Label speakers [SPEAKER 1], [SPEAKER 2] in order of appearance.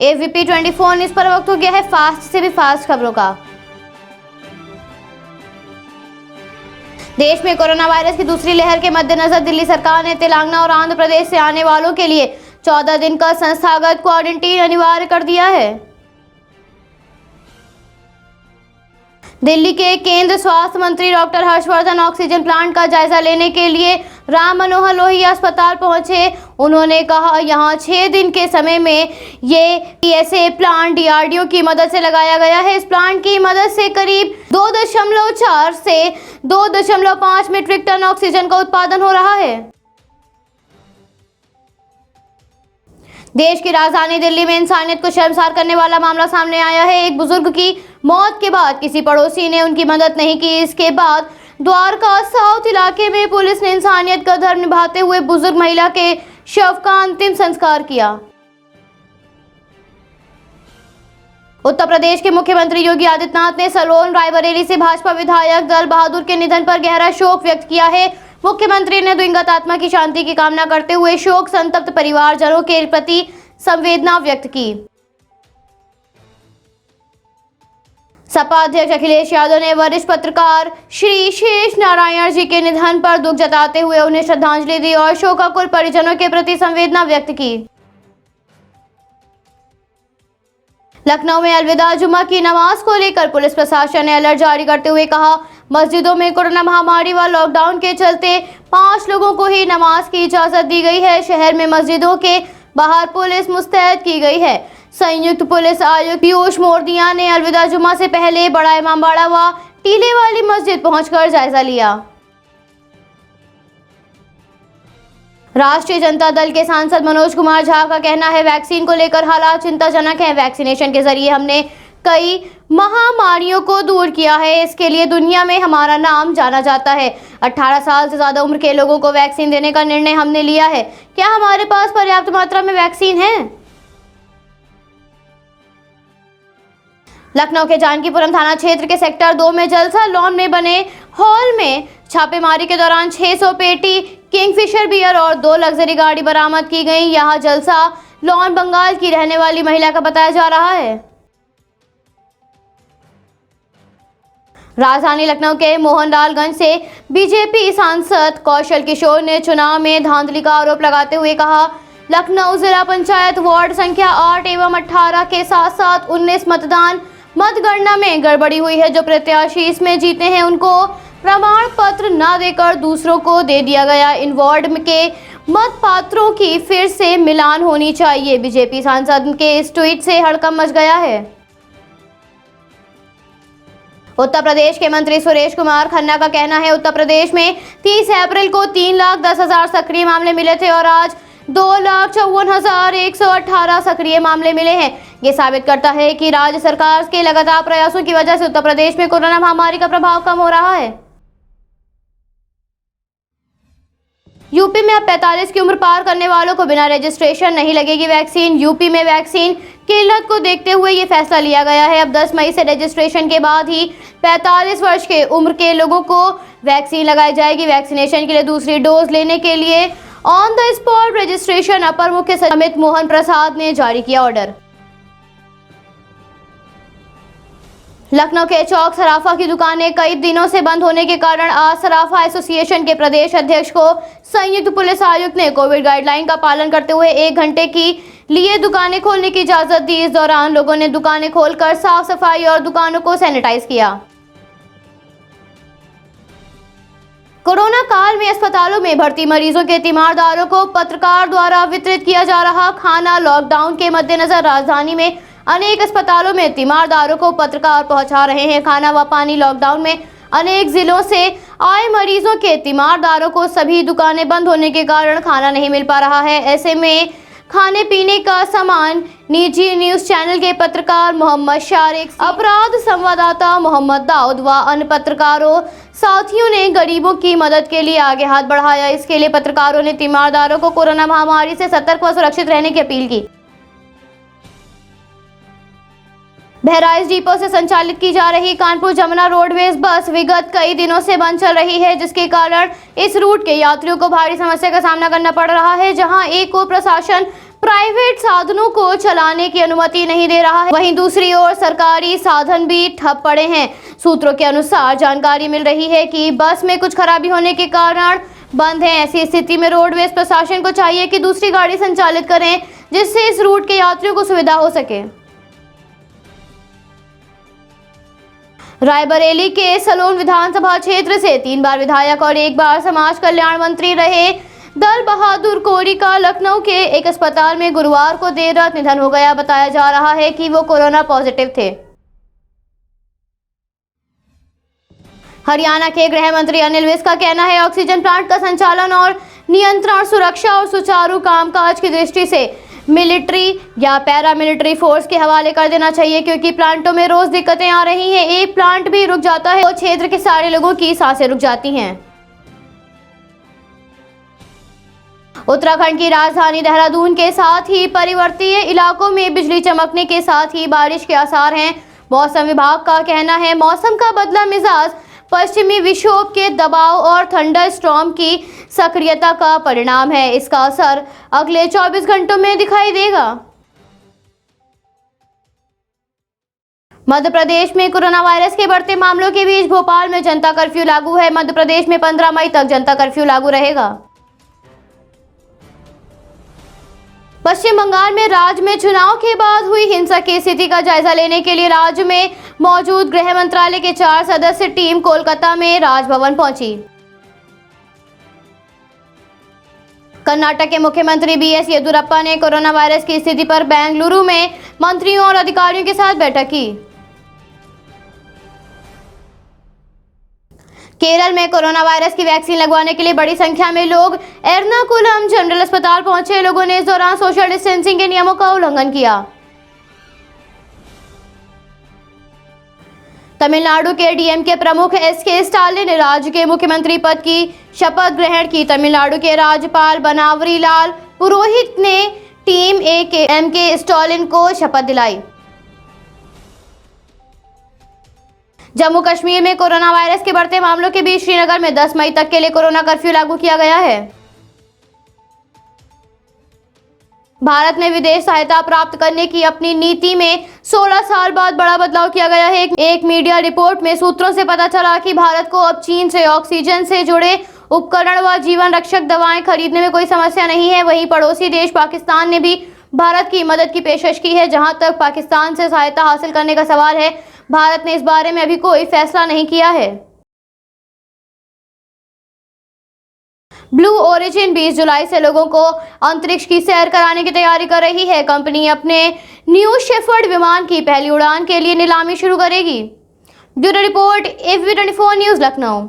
[SPEAKER 1] AVP 24 news पर वक्त हो गया है फास्ट से भी फास्ट खबरों का। देश में कोरोना वायरस की दूसरी लहर के मद्देनजर दिल्ली सरकार ने तेलंगाना और आंध्र प्रदेश से आने वालों के लिए 14 दिन का संस्थागत क्वारंटीन अनिवार्य कर दिया है। दिल्ली के केंद्रीय स्वास्थ्य मंत्री डॉक्टर हर्षवर्धन ऑक्सीजन प्लांट का जायजा लेने के लिए राम मनोहर लोहिया अस्पताल पहुंचे। उन्होंने कहा यहां 6 दिन के समय में ये PSA प्लांट DRDO की मदद से लगाया गया है। इस प्लांट की मदद से करीब 2.4 से 2.5 मीट्रिक टन ऑक्सीजन का उत्पादन हो रहा है। देश की राजधानी दिल्ली में इंसानियत को शर्मसार करने वाला मामला सामने आया है। एक बुजुर्ग की मौत के बाद किसी पड़ोसी ने उनकी मदद नहीं की। इसके बाद द्वारका साउथ इलाके में पुलिस ने इंसानियत का धर्म निभाते हुए बुजुर्ग महिला के शव का अंतिम संस्कार किया। उत्तर प्रदेश के मुख्यमंत्री योगी आदित्यनाथ ने सलोन रायबरेली से भाजपा विधायक दल बहादुर के निधन पर गहरा शोक व्यक्त किया है। मुख्यमंत्री ने दिवंगत आत्मा की शांति की कामना करते हुए शोक संतप्त परिवारजनों के प्रति संवेदना व्यक्त की। सपा अध्यक्ष अखिलेश यादव ने वरिष्ठ पत्रकार श्री शेष नारायण जी के निधन पर दुख जताते हुए उन्हें श्रद्धांजलि दी और शोकाकुल परिजनों के प्रति संवेदना व्यक्त की। लखनऊ में अलविदा जुमा की नमाज को लेकर पुलिस प्रशासन ने अलर्ट जारी करते हुए कहा, मस्जिदों में कोरोना महामारी व लॉकडाउन के चलते 5 लोगों को ही नमाज की इजाजत दी गई है। शहर में मस्जिदों के बाहर पुलिस मुस्तैद की गई है। संयुक्त पुलिस आयुक्त पीयूष मोरदिया ने अलविदा जुमा से पहले बड़ा इमामबाड़ा व टीले वाली मस्जिद पहुंचकर जायजा लिया। राष्ट्रीय जनता दल के सांसद मनोज कुमार झा का कहना है, वैक्सीन को लेकर हालात चिंताजनक है। वैक्सीनेशन के जरिए हमने कई महामारियों को दूर किया है। इसके लिए दुनिया में हमारा नाम जाना जाता है। 18 साल से ज्यादा उम्र के लोगों को वैक्सीन देने का निर्णय हमने लिया है। क्या हमारे पास पर्याप्त मात्रा में वैक्सीन है? लखनऊ के जानकीपुरम थाना क्षेत्र के सेक्टर 2 में जलसा लॉन में बने हॉल में छापेमारी के दौरान 600 पेटी किंगफिशर बियर और 2 लग्जरी गाड़ी बरामद की गई। यहां जलसा लॉन बंगाल की रहने वाली महिला का बताया जा रहा है। राजधानी लखनऊ के मोहनलालगंज से बीजेपी सांसद कौशल किशोर ने चुनाव में धांधली का आरोप लगाते हुए कहा, लखनऊ जिला पंचायत वार्ड संख्या 8 एवं 18 के साथ साथ 19 मतगणना में गड़बड़ी हुई है। जो प्रत्याशी इसमें जीते हैं उनको प्रमाण पत्र न देकर दूसरों को दे दिया गया। इन वार्ड के मतपात्रों की फिर से मिलान होनी चाहिए। बीजेपी सांसद के इस ट्वीट से हड़कंप मच गया है। उत्तर प्रदेश के मंत्री सुरेश कुमार खन्ना का कहना है, उत्तर प्रदेश में 30 अप्रैल को 3,10,000 सक्रिय मामले मिले थे और आज 2,54,118 सक्रिय मामले मिले हैं। ये साबित करता है कि राज्य सरकार के लगातार प्रयासों की वजह से उत्तर प्रदेश में कोरोना महामारी का प्रभाव कम हो रहा है। यूपी में अब 45 की उम्र पार करने वालों को बिना रजिस्ट्रेशन नहीं लगेगी वैक्सीन। यूपी में वैक्सीन किल्लत को देखते हुए ये फैसला लिया गया है। अब 10 मई से रजिस्ट्रेशन के बाद ही 45 वर्ष के उम्र के लोगों को वैक्सीन लगाई जाएगी। वैक्सीनेशन के लिए दूसरी डोज लेने के लिए ऑन द स्पॉट रजिस्ट्रेशन अपर मुख्य सचिव अमित मोहन प्रसाद ने जारी किया ऑर्डर। लखनऊ के चौक सराफा की दुकानें कई दिनों से बंद होने के कारण आज सराफा एसोसिएशन के प्रदेश अध्यक्ष को संयुक्त पुलिस आयुक्त ने कोविड गाइडलाइन का पालन करते हुए 1 घंटे की लिए दुकानें खोलने की इजाजत दी। इस दौरान लोगों ने दुकानें खोलकर साफ सफाई और दुकानों को सैनिटाइज किया। कोरोना काल में अस्पतालों में भर्ती मरीजों के तीमारदारों को पत्रकार द्वारा वितरित किया जा रहा खाना। लॉकडाउन के मद्देनजर राजधानी में अनेक अस्पतालों में तीमारदारों को पत्रकार पहुंचा रहे हैं खाना व पानी। लॉकडाउन में अनेक जिलों से आए मरीजों के तीमारदारों को सभी दुकानें बंद होने के कारण खाना नहीं मिल पा रहा है। ऐसे में खाने पीने का सामान निजी न्यूज चैनल के पत्रकार मोहम्मद शारिक, अपराध संवाददाता मोहम्मद दाऊद व अन्य पत्रकारों साथियों ने गरीबों की मदद के लिए आगे हाथ बढ़ाया। इसके लिए पत्रकारों ने तीमारदारों को कोरोना महामारी से सतर्क व सुरक्षित रहने की अपील की। बहराइच डिपो से संचालित की जा रही कानपुर जमुना रोडवेज बस विगत कई दिनों से बंद चल रही है, जिसके कारण इस रूट के यात्रियों को भारी समस्या का सामना करना पड़ रहा है। जहां एक को प्रशासन प्राइवेट साधनों को चलाने की अनुमति नहीं दे रहा है। वहीं दूसरी ओर सरकारी साधन भी ठप पड़े हैं। सूत्रों के अनुसार जानकारी मिल रही है कि बस में कुछ खराबी होने के कारण बंद है। ऐसी स्थिति में रोडवेज प्रशासन को चाहिए कि दूसरी गाड़ी संचालित करें, जिससे इस रूट के यात्रियों को सुविधा हो सके। रायबरेली के सलोन विधानसभा क्षेत्र से 3 बार विधायक और 1 बार समाज कल्याण मंत्री रहे दल बहादुर कोरी का लखनऊ के एक अस्पताल में गुरुवार को देर रात निधन हो गया। बताया जा रहा है कि वो कोरोना पॉजिटिव थे। हरियाणा के गृह मंत्री अनिल विज का कहना है, ऑक्सीजन प्लांट का संचालन और नियंत्रण सुरक्षा और सुचारू कामकाज की दृष्टि से मिलिट्री या पैरामिलिट्री फोर्स के हवाले कर देना चाहिए, क्योंकि प्लांटों में रोज दिक्कतें आ रही हैं। एक प्लांट भी रुक जाता है तो क्षेत्र के सारे लोगों की सांसें रुक जाती हैं। उत्तराखंड की राजधानी देहरादून के साथ ही परिवर्तीय इलाकों में बिजली चमकने के साथ ही बारिश के आसार हैं। मौसम विभाग का कहना है, मौसम का बदला मिजाज पश्चिमी विक्षोभ के दबाव और थंडर स्टॉर्म की सक्रियता का परिणाम है। इसका असर अगले 24 घंटों में दिखाई देगा। मध्य प्रदेश में कोरोना वायरस के बढ़ते मामलों के बीच भोपाल में जनता कर्फ्यू लागू है। मध्य प्रदेश में 15 मई तक जनता कर्फ्यू लागू रहेगा। पश्चिम बंगाल में राज्य में चुनाव के बाद हुई हिंसा की स्थिति का जायजा लेने के लिए राज्य में मौजूद गृह मंत्रालय के 4 सदस्य टीम कोलकाता में राजभवन पहुंची। कर्नाटक के मुख्यमंत्री बीएस येदियुरप्पा ने कोरोना वायरस की स्थिति पर बेंगलुरु में मंत्रियों और अधिकारियों के साथ बैठक की। केरल में कोरोना वायरस की वैक्सीन लगवाने के लिए बड़ी संख्या में लोग एर्नाकुलम जनरल अस्पताल पहुंचे। लोगों ने इस दौरान सोशल डिस्टेंसिंग के नियमों का उल्लंघन किया। तमिलनाडु के डीएम के प्रमुख एसके स्टालिन ने राज्य के मुख्यमंत्री पद की शपथ ग्रहण की। तमिलनाडु के राज्यपाल बनवारी लाल पुरोहित ने टीम एमके स्टालिन को शपथ दिलाई। जम्मू कश्मीर में कोरोना वायरस के बढ़ते मामलों के बीच श्रीनगर में 10 मई तक के लिए कोरोना कर्फ्यू लागू किया गया है। भारत में विदेश सहायता प्राप्त करने की अपनी नीति में 16 साल बाद बड़ा बदलाव किया गया है। एक मीडिया रिपोर्ट में सूत्रों से पता चला कि भारत को अब चीन से ऑक्सीजन से जुड़े उपकरण व जीवन रक्षक दवाएं खरीदने में कोई समस्या नहीं है। वहीं पड़ोसी देश पाकिस्तान ने भी भारत की मदद की पेशकश की है। जहां तक पाकिस्तान से सहायता हासिल करने का सवाल है, भारत ने इस बारे में अभी कोई फैसला नहीं किया है। ब्लू ओरिजिन 20 जुलाई से लोगों को अंतरिक्ष की सैर कराने की तैयारी कर रही है। कंपनी अपने न्यू शेफर्ड विमान की पहली उड़ान के लिए नीलामी शुरू करेगी। Bureau report AV24 news Lucknow.